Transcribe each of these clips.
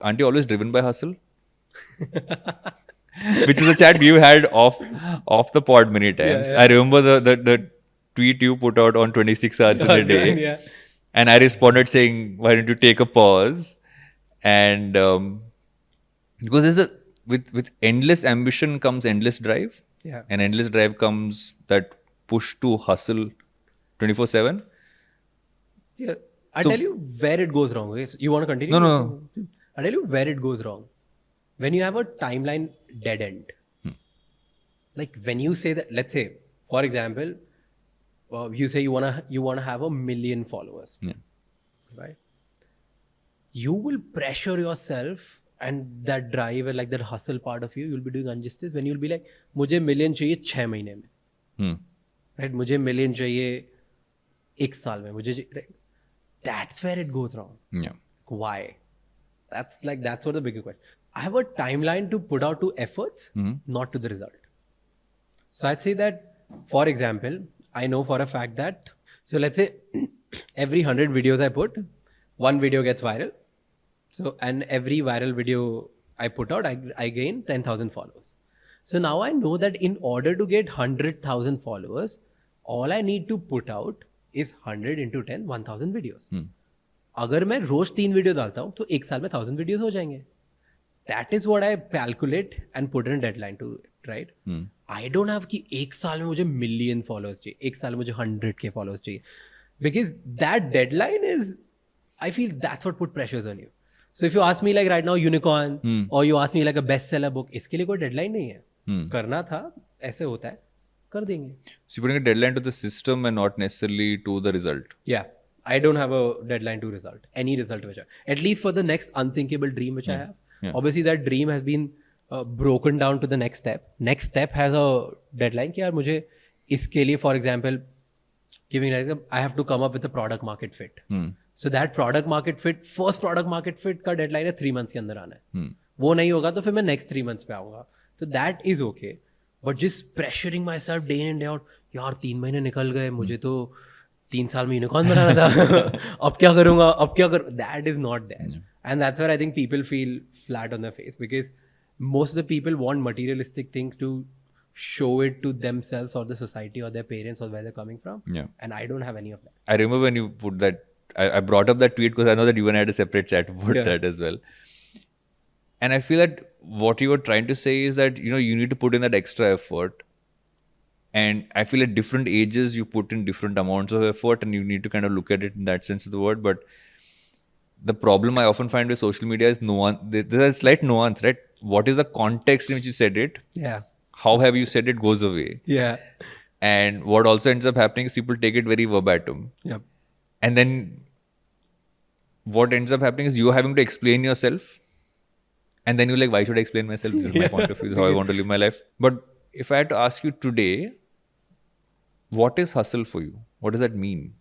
Aren't you always driven by hustle? Which is a chat you had off the pod many times. Yeah. I remember the tweet you put out on 26 hours in a day. Yeah. And I responded saying, why don't you take a pause? And because there's a with endless ambition comes endless drive. Yeah. And endless drive comes that push to hustle 24/7. Yeah. I So- tell you where it goes wrong. Okay? So you want to continue? No. I tell you where it goes wrong. When you have a timeline dead end. Like when you say that, let's say, for example, you say you wanna have 1 million followers, Yeah. right? You will pressure yourself and that drive and like that hustle part of you'll be doing injustice when you'll be like, मुझे million चाहिए 6 महीने में, Hmm. right? मुझे million चाहिए 1 साल में, right? That's where it goes wrong. Yeah. Why? That's what the bigger question. I have a timeline to put out to efforts, not to the result. So I'd say that, for example, I know for a fact that, so let's say every 100 videos I put, one video gets viral. So, and every viral video I put out, I gain 10,000 followers. So now I know that in order to get 100,000 followers, all I need to put out is 100 into 10, 1,000 videos. अगर मैं रोज 3 video डालता हूँ तो एक साल में 1,000 videos हो जाएंगे. That is what I calculate and put in a deadline to it, right? I don't have कि एक साल में मुझे million followers चाहिए, एक साल में मुझे 100K followers चाहिए, because that deadline is, I feel that's what put pressures on you. So if you ask me like right now unicorn or you ask me like a bestseller book, इसके लिए कोई deadline नहीं है. करना था, ऐसे होता है, कर देंगे. So you're putting a deadline to the system and not necessarily to the result. Yeah. I don't have a deadline to result. Any result which at least for the next unthinkable dream which I have. Yeah. Obviously that dream has been broken down to the next step. Next step has a deadline कि यार मुझे इसके लिए, for example, giving like I have to come up with a product market fit. So that product market fit, first product market fit का deadline है 3 months के अंदर आना है. वो नहीं होगा तो फिर मैं next 3 months पे आऊँगा. So that is okay. But just pressuring myself day in and day out, यार 3 महीने निकल गए, मुझे तो 3 साल में यूनिकॉर्न बनाना था, अब क्या करूँगा, that is not there. And that's where I think people feel flat on their face, because most of the people want materialistic things to show it to themselves or the society or their parents or where they're coming from. Yeah. And I don't have any of that. I remember when you put that, I brought up that tweet because I know that you and I had a separate chat about that as well. And I feel that what you were trying to say is that, you need to put in that extra effort. And I feel at different ages, you put in different amounts of effort and you need to kind of look at it in that sense of the word. But the problem I often find with social media is there's a slight nuance, right? What is the context in which you said it? Yeah. How have you said it goes away? Yeah. And what also ends up happening is people take it very verbatim. Yep. And then what ends up happening is you having to explain yourself. And then you're like, why should I explain myself? This is my point of view. This is how I want to live my life. But if I had to ask you today, what is hustle for you? What does that mean?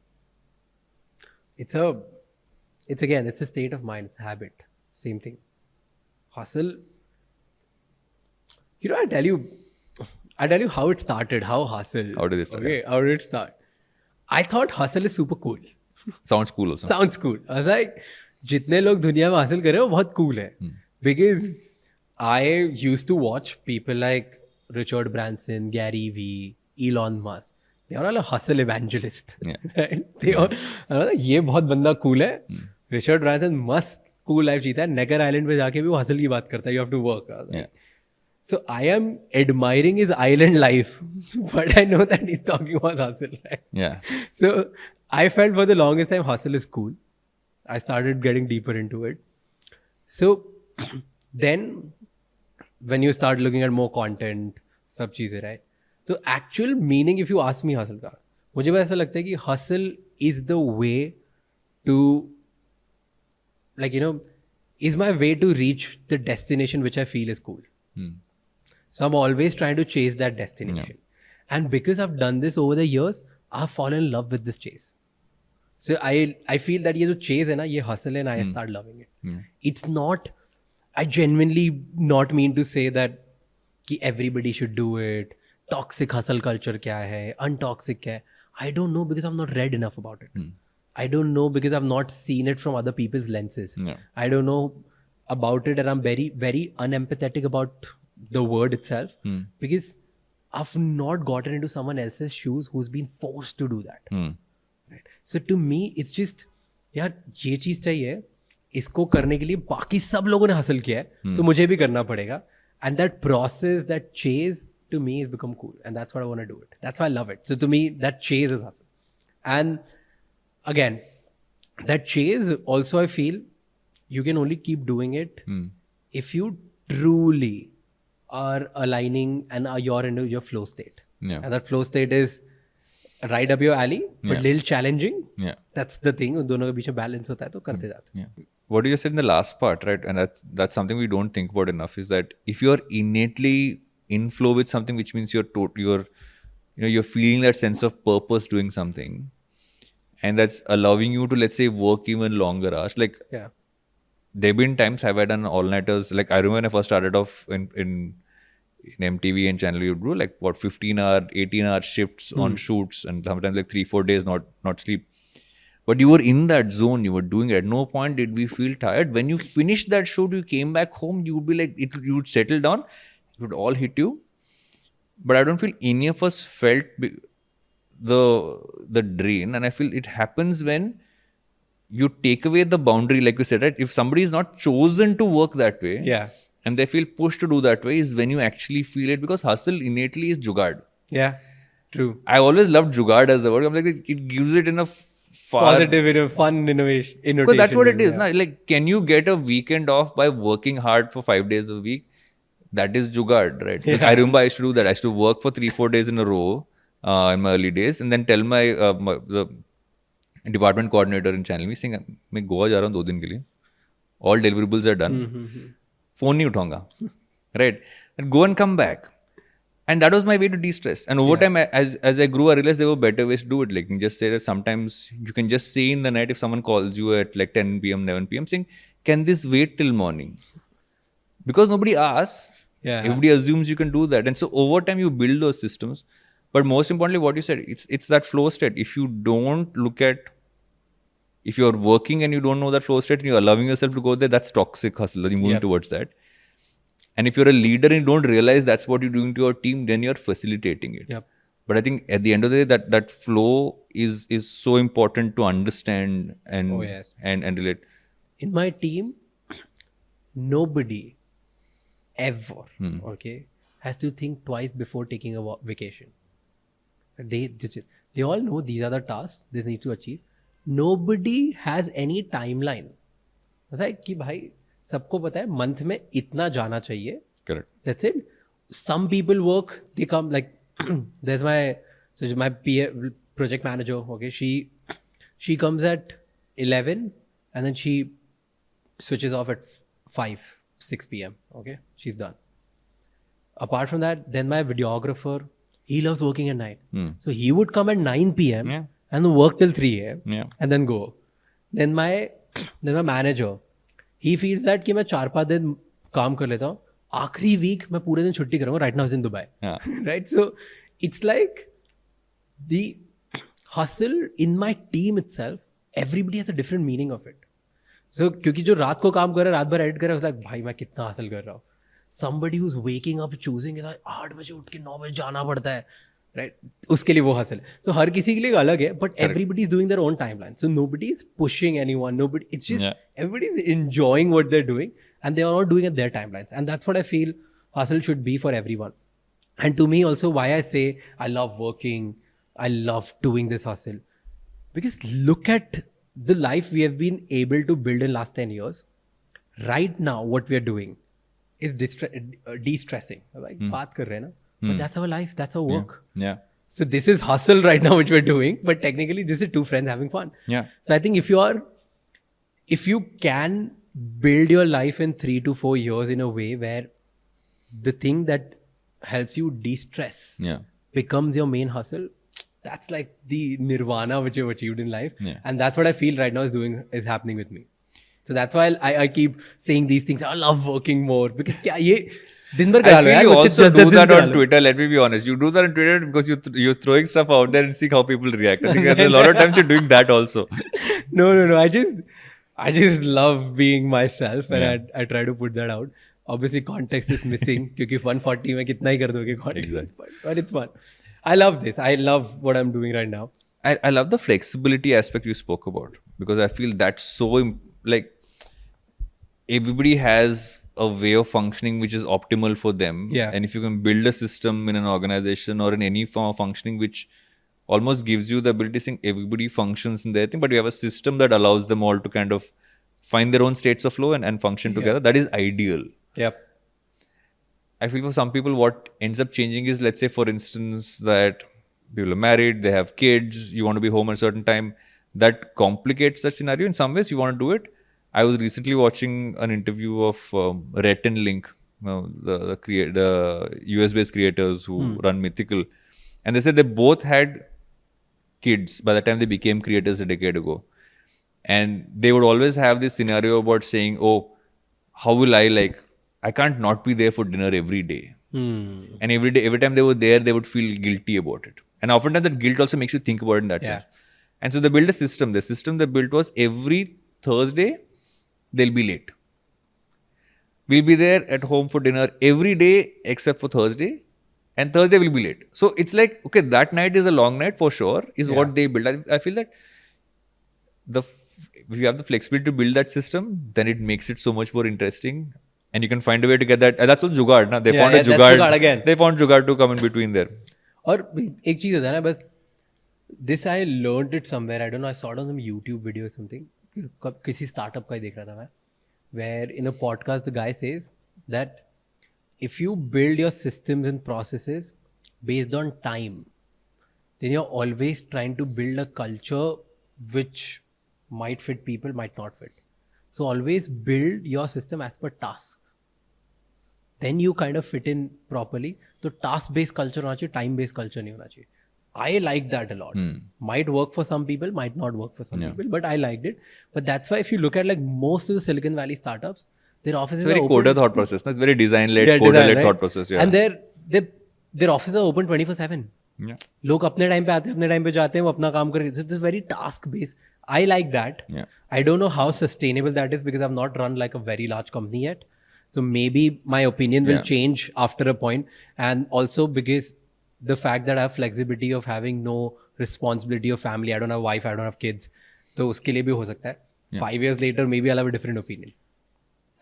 It's a state of mind. It's a habit. Same thing. Hustle. I tell you how it started. How hustle. How did it start? Okay, how did it start? I thought hustle is super cool. Sounds cool also. Sounds cool. I was like, जितने लोग दुनिया में हासिल कर रहे हो बहुत cool है. Because I used to watch people like Richard Branson, Gary Vee, Elon Musk. They are all a hustle evangelist. Yeah. Right? They all, ये बहुत बंदा cool है. Richard Branson मस्त cool life जीता है. Necker Island पे जाके भी वो hustle की बात करता है. You have to work. Yeah. So I am admiring his island life, but I know that he's talking about hustle, right? Yeah. So I felt for the longest time hustle is cool. I started getting deeper into it. So then when you start looking at more content, सब चीजें, right? तो actual meaning, if you ask me hustle का, मुझे बस ऐसा लगता है कि hustle is the way to, is my way to reach the destination which I feel is cool. So I'm always trying to chase that destination. Yeah. And because I've done this over the years, I've fallen in love with this chase. So I feel that ये जो chase है ना, ये hustle है, and I start loving it. It's not, I genuinely not mean to say that कि everybody should do it. Toxic hustle culture क्या है? Untoxic क्या है? I don't know because I've not read enough about it. I don't know because I've not seen it from other people's lenses. Yeah. I don't know about it, and I'm very, very unempathetic about the word itself because I've not gotten into someone else's shoes who's been forced to do that. Right? So to me, it's just, यार ये चीज चाहिए, इसको करने के लिए बाकी सब लोगों ने हासिल किया है, तो मुझे भी करना पड़ेगा. And that process, that chase, to me has become cool, and that's what I want to do it. That's why I love it. So to me, that chase is hustle. And again, that chase also, I feel you can only keep doing it if you truly are aligning and you're into your flow state. Yeah. And that flow state is right up your alley, but little challenging. Yeah. That's the thing. दोनों के बीच में balance होता है तो करते जाते हैं. Yeah. What you said in the last part, right? And that's something we don't think about enough, is that if you're innately in flow with something, which means you're feeling that sense of purpose doing something, and that's allowing you to, let's say, work even longer hours. Like, there have been times I've done all-nighters. Like, I remember when I first started off in MTV and channel, you'd do like 15-hour, 18-hour shifts on shoots, and sometimes like 3-4 days not sleep. But you were in that zone, you were doing it. At no point did we feel tired. When you finished that shoot, you came back home, you would be like, you would settle down, it would all hit you. But I don't feel any of us felt the drain. And I feel it happens when you take away the boundary, like you said, right? If somebody is not chosen to work that way, and they feel pushed to do that way, is when you actually feel it, because hustle innately is jugaad. Yeah, true. I always loved jugaad as the word. I'm like, it gives it in a positive, fun innovation. Because that's what it is. Na? Like, can you get a weekend off by working hard for 5 days a week? That is jugaad, right? Like, I remember I used to do that. I used to work for 3-4 days in a row in my early days, and then tell the department coordinator in channel, saying, मैं गोवा जा रहा हूँ 2 दिन के लिए. All deliverables are done. Phone नहीं उठाऊंगा. Right? And go and come back. And that was my way to de-stress. And over time, as I grew, I realized there were better ways to do it. Like, you can just say that sometimes you can just say in the night, if someone calls you at like 10 p.m., 11 p.m., saying, can this wait till morning? Because nobody asks. Everybody assumes you can do that. And so over time, you build those systems. But most importantly, what you said, it's that flow state. If you don't look at, if you're working and you don't know that flow state and you're allowing yourself to go there, that's toxic hustle. You're moving towards that. And if you're a leader and you don't realize that's what you're doing to your team, then you're facilitating it. But I think at the end of the day, that flow is so important to understand and relate. In my team, nobody ever has to think twice before taking a vacation. They all know these are the tasks they need to achieve. Nobody has any timeline. ऐसा है कि भाई सबको पता है month में इतना जाना चाहिए. Correct. That's it. Some people work, they come like there's my PA, project manager. Okay, she comes at 11 and then she switches off at 6 p.m. Okay, she's done. Apart from that, then my videographer, he loves working at night. So he would come at 9 p.m. and work till 3 a.m. and then go. Then my manager, he feels that कि मैं 4-5 दिन काम कर लेता हूँ, आखिरी week मैं पूरे दिन छुट्टी करूँगा. Right now he's in Dubai. Right? So it's like the hustle in my team itself, everybody has a different meaning of it. So क्योंकि जो रात को काम कर रहा है, रात भर एडिट कर रहा है, उसका भाई मैं कितना हासिल कर रहा हूँ. Somebody who's waking up choosing is 8 बजे उठ के 9 बजे जाना पड़ता है, right? उसके लिए वो हासिल. So हर किसी के लिए अलग है, but everybody is doing their own timeline. So nobody is pushing anyone. It's just everybody is enjoying what they're doing, and they are all doing at their timelines. And that's what I feel hustle should be for everyone. And to me also, why I say I love working, I love doing this hustle, because look at the life we have been able to build in last 10 years. Right now, what we are doing is de-stressing. Like, baat kar rahe hain na? But that's our life, that's our work. So this is hustle right now, which we're doing, but technically this is two friends having fun. So I think if you can build your life in 3 to 4 years in a way where the thing that helps you de-stress becomes your main hustle, that's like the nirvana which you've achieved in life. And that's what I feel right now is happening with me. So that's why I keep saying these things. I love working more, because I feel you also do that on Twitter. Let me be honest. You do that on Twitter because you're throwing stuff out there and see how people react. I think a lot of times you're doing that also. No. I just love being myself and I try to put that out. Obviously, context is missing क्योंकि 140 में कितना ही कर दोगे content. But it's fun. I love this. I love what I'm doing right now. I love the flexibility aspect you spoke about, because I feel that's so like everybody has a way of functioning which is optimal for them. Yeah. And if you can build a system in an organization or in any form of functioning which almost gives you the ability to think everybody functions in their thing, but you have a system that allows them all to kind of find their own states of flow and function together, that is ideal. Yep. I feel for some people what ends up changing is, let's say for instance that people are married, they have kids, you want to be home at a certain time. That complicates that scenario. In some ways you want to do it. I was recently watching an interview of Rhett and Link, the US-based creators who run Mythical. And they said they both had kids by the time they became creators a decade ago. And they would always have this scenario about saying, oh, how will I can't not be there for dinner every day. And every time they were there, they would feel guilty about it. And oftentimes that guilt also makes you think about it in that sense. And so they built a system. The system they built was every Thursday, they'll be late. We'll be there at home for dinner every day except for Thursday. And Thursday will be late. So it's like, okay, that night is a long night for sure, is what they built. I feel that if you have the flexibility to build that system, then it makes it so much more interesting. And you can find a way to get that. That's what Jugaad, na? They found a Jugaad again. They found Jugaad to come in between there. और एक चीज होता है ना, बस this I learned it somewhere. I don't know. I saw it on some YouTube video or something. किसी startup का ही देख रहा था मैं. Where in a podcast the guy says that if you build your systems and processes based on time, then you're always trying to build a culture which might fit people, might not fit. So always build your system as per task. Then you kind of fit in properly. So task-based culture होना चाहिए, time-based culture नहीं होना चाहिए. I like that a lot. Might work for some people, might not work for some people, but I liked it. But that's why if you look at like most of the Silicon Valley startups, their offices are open. It's very coder thought process. No? It's very design-led, coder-led thought process. Yeah. And their offices are open 24/7. Yeah. लोग अपने time पे आते हैं, अपने time पे जाते हैं, वो अपना काम करेंगे. So it's very task-based. I like that. Yeah. I don't know how sustainable that is because I've not run like a very large company yet. So maybe my opinion will change after a point. And also because the fact that I have flexibility of having no responsibility of family, I don't have wife, I don't have kids. So uske liye bhi ho sakta hai. 5 years later, maybe I'll have a different opinion.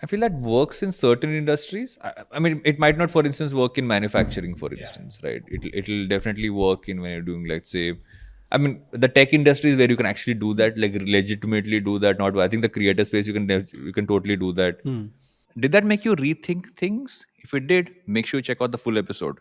I feel that works in certain industries. I mean, it might not, for instance, work in manufacturing, for instance, right? It'll definitely work in when you're doing, let's say, I mean, the tech industry is where you can actually do that, like legitimately do that. Not, I think the creator space, you can totally do that. Did that make you rethink things? If it did, make sure you check out the full episode.